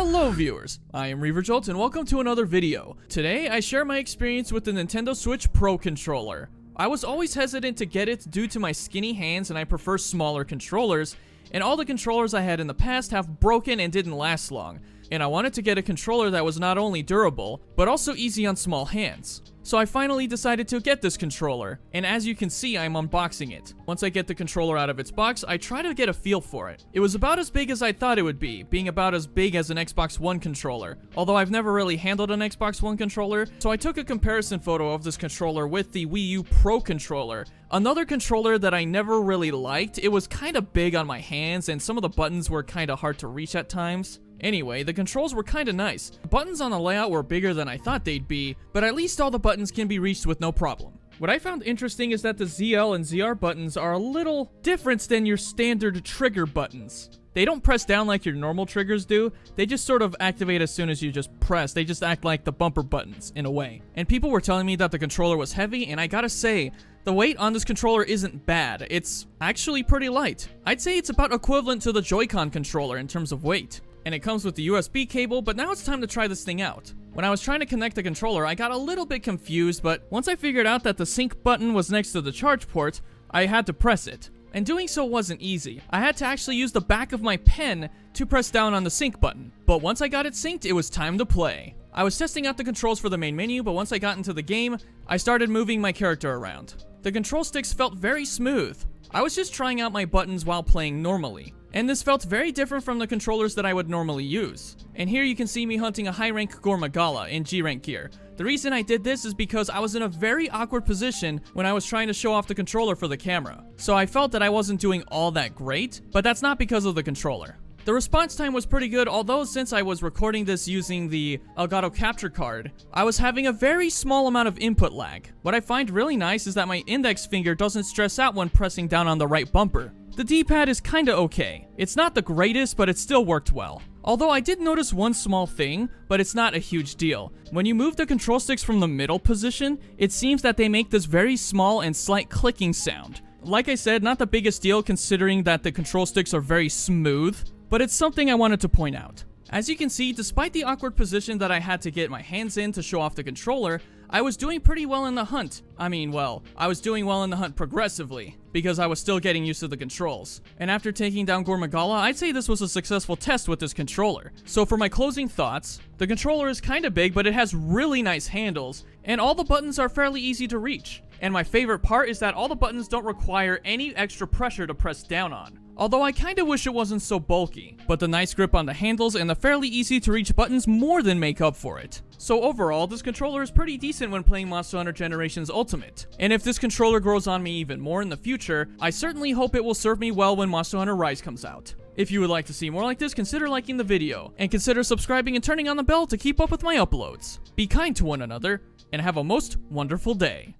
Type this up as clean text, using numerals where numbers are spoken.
Hello viewers, I am ReaverJolt and welcome to another video. Today I share my experience with the Nintendo Switch Pro controller. I was always hesitant to get it due to my skinny hands and I prefer smaller controllers, and all the controllers I had in the past have broken and didn't last long, and I wanted to get a controller that was not only durable, but also easy on small hands. So I finally decided to get this controller, and as you can see, I'm unboxing it. Once I get the controller out of its box, I try to get a feel for it. It was about as big as I thought it would be, being about as big as an Xbox One controller, although I've never really handled an Xbox One controller, so I took a comparison photo of this controller with the Wii U Pro controller. Another controller that I never really liked. It was kinda big on my hands, and some of the buttons were kinda hard to reach at times. Anyway, the controls were kinda nice. The buttons on the layout were bigger than I thought they'd be, but at least all the buttons can be reached with no problem. What I found interesting is that the ZL and ZR buttons are a little different than your standard trigger buttons. They don't press down like your normal triggers do, they just sort of activate as soon as you just press. They just act like the bumper buttons, in a way. And people were telling me that the controller was heavy, and I gotta say, the weight on this controller isn't bad. It's actually pretty light. I'd say it's about equivalent to the Joy-Con controller in terms of weight. And it comes with the USB cable, but now it's time to try this thing out. When I was trying to connect the controller, I got a little bit confused, but once I figured out that the sync button was next to the charge port, I had to press it. And doing so wasn't easy. I had to actually use the back of my pen to press down on the sync button. But once I got it synced, it was time to play. I was testing out the controls for the main menu, but once I got into the game, I started moving my character around. The control sticks felt very smooth. I was just trying out my buttons while playing normally. And this felt very different from the controllers that I would normally use. And here you can see me hunting a high rank Gormagala in G rank gear. The reason I did this is because I was in a very awkward position when I was trying to show off the controller for the camera. So I felt that I wasn't doing all that great, but that's not because of the controller. The response time was pretty good, although since I was recording this using the Untitled Chapter card, I was having a very small amount of input lag. What I find really nice is that my index finger doesn't stress out when pressing down on the right bumper. The D-pad is kinda okay. It's not the greatest, but it still worked well. Although I did notice one small thing, but it's not a huge deal. When you move the control sticks from the middle position, it seems that they make this very small and slight clicking sound. Like I said, not the biggest deal considering that the control sticks are very smooth, but it's something I wanted to point out. As you can see, despite the awkward position that I had to get my hands in to show off the controller, I was doing pretty well in the hunt. I was doing well in the hunt progressively, because I was still getting used to the controls. And after taking down Gormagala, I'd say this was a successful test with this controller. So for my closing thoughts, the controller is kinda big, but it has really nice handles, and all the buttons are fairly easy to reach. And my favorite part is that all the buttons don't require any extra pressure to press down on. Although I kinda wish it wasn't so bulky, but the nice grip on the handles and the fairly easy to reach buttons more than make up for it. So overall, this controller is pretty decent when playing Monster Hunter Generations Ultimate. And if this controller grows on me even more in the future, I certainly hope it will serve me well when Monster Hunter Rise comes out. If you would like to see more like this, consider liking the video, and consider subscribing and turning on the bell to keep up with my uploads. Be kind to one another, and have a most wonderful day.